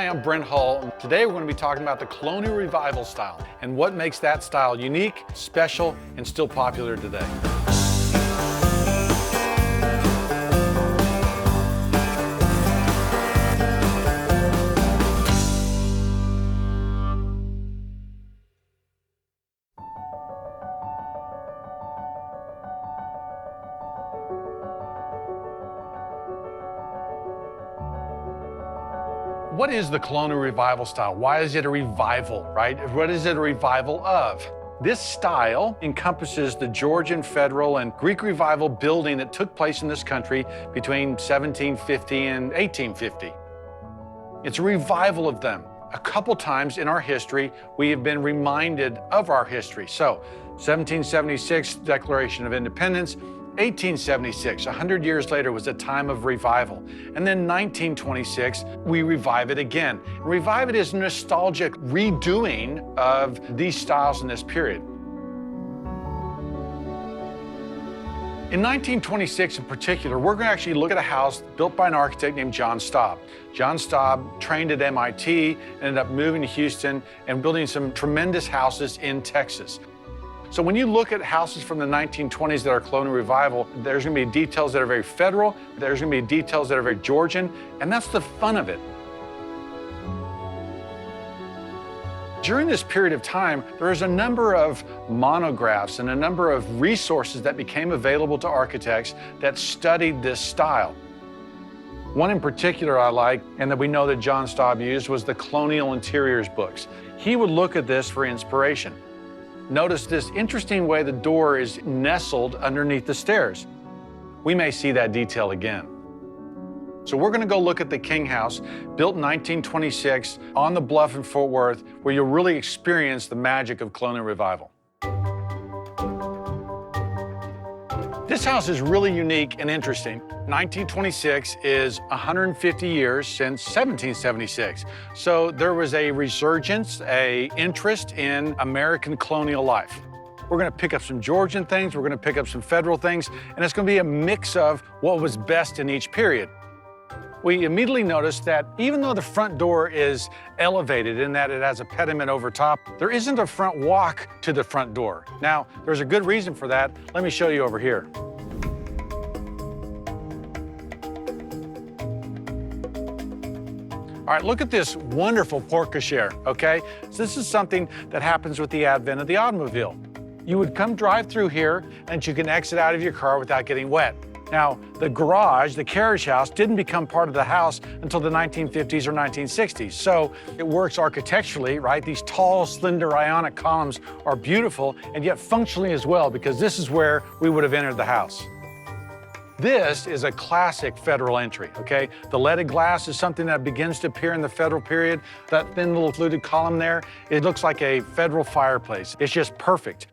Hi, I'm Brent Hull. Today we're going to be talking about the Colonial Revival style and what makes that style unique, special, and still popular today. What is the Colonial Revival style? Why is it a revival, right? What is it a revival of? This style encompasses the Georgian, Federal, and Greek Revival building that took place in this country between 1750 and 1850. It's a revival of them. A couple times in our history, we have been reminded of our history. So, 1776, Declaration of Independence, 1876, 100 years later, was a time of revival. And then 1926, we revive it again. Revive it is nostalgic redoing of these styles in this period. In 1926 in particular, we're going to actually look at a house built by an architect named John Staub. John Staub trained at MIT, ended up moving to Houston and building some tremendous houses in Texas. So when you look at houses from the 1920s that are Colonial Revival, there's going to be details that are very Federal, there's going to be details that are very Georgian, and that's the fun of it. During this period of time, there's a number of monographs and a number of resources that became available to architects that studied this style. One in particular I like, and that we know that John Staub used, was the Colonial Interiors books. He would look at this for inspiration. Notice this interesting way the door is nestled underneath the stairs. We may see that detail again. So we're going to go look at the King House, built in 1926 on the bluff in Fort Worth, where you'll really experience the magic of Colonial Revival. This house is really unique and interesting. 1926 is 150 years since 1776. So there was a resurgence, an interest in American colonial life. We're going to pick up some Georgian things, we're going to pick up some Federal things, and it's going to be a mix of what was best in each period. We immediately noticed that even though the front door is elevated in that it has a pediment over top, there isn't a front walk to the front door. Now, there's a good reason for that. Let me show you over here. All right, look at this wonderful porte-cochere, okay? So this is something that happens with the advent of the automobile. You would come drive through here and you can exit out of your car without getting wet. Now, the garage, the carriage house, didn't become part of the house until the 1950s or 1960s. So it works architecturally, right? These tall, slender, ionic columns are beautiful and yet functionally as well, because this is where we would have entered the house. This is a classic Federal entry, okay? The leaded glass is something that begins to appear in the Federal period. That thin little fluted column there, it looks like a Federal fireplace. It's just perfect.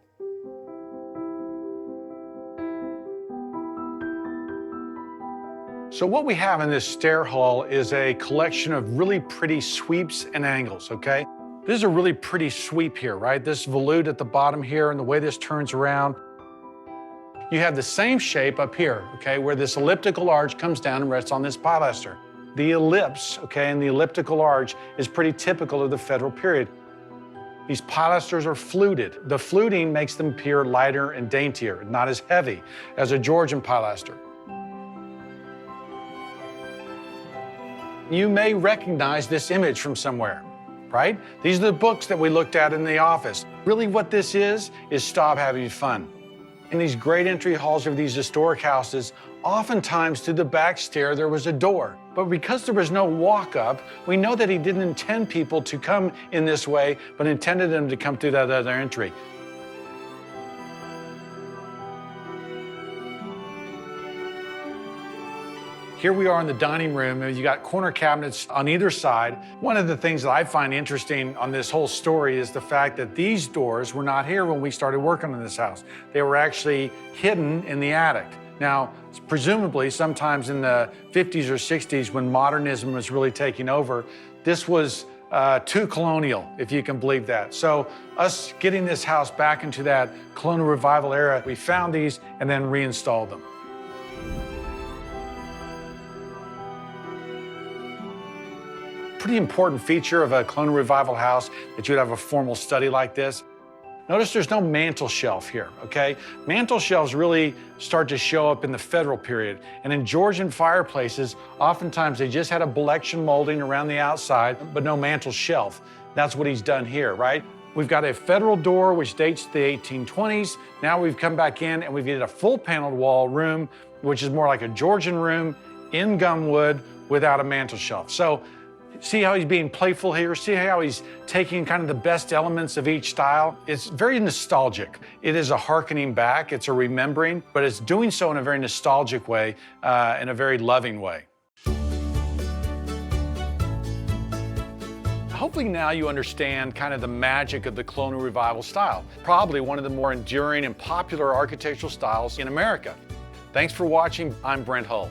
So what we have in this stair hall is a collection of really pretty sweeps and angles, okay? This is a really pretty sweep here, right? This volute at the bottom here and the way this turns around. You have the same shape up here, okay, where this elliptical arch comes down and rests on this pilaster. The ellipse, okay, and the elliptical arch is pretty typical of the Federal period. These pilasters are fluted. The fluting makes them appear lighter and daintier, not as heavy as a Georgian pilaster. You may recognize this image from somewhere, right? These are the books that we looked at in the office. Really what this is Staub having fun. In these great entry halls of these historic houses, oftentimes to the back stair there was a door. But because there was no walk-up, we know that he didn't intend people to come in this way, but intended them to come through that other entry. Here we are in the dining room, and you got corner cabinets on either side. One of the things that I find interesting on this whole story is the fact that these doors were not here when we started working on this house. They were actually hidden in the attic. Now, presumably, sometimes in the 50s or 60s, when modernism was really taking over, this was too colonial, if you can believe that. So us getting this house back into that Colonial Revival era, we found these and then reinstalled them. pretty important feature of a Colonial Revival house that you would have a formal study like this. Notice there's no mantle shelf here, okay? Mantle shelves really start to show up in the Federal period. And in Georgian fireplaces, oftentimes they just had a belection molding around the outside, but no mantle shelf. That's what he's done here, right? We've got a Federal door, which dates to the 1820s. Now we've come back in and we've got a full paneled wall room, which is more like a Georgian room in gum wood without a mantle shelf. So see how he's being playful here? See how he's taking kind of the best elements of each style? It's very nostalgic. It is a hearkening back, it's a remembering, but it's doing so in a very nostalgic way, in a very loving way. Hopefully now you understand kind of the magic of the Colonial Revival style. Probably one of the more enduring and popular architectural styles in America. Thanks for watching. I'm Brent Hull.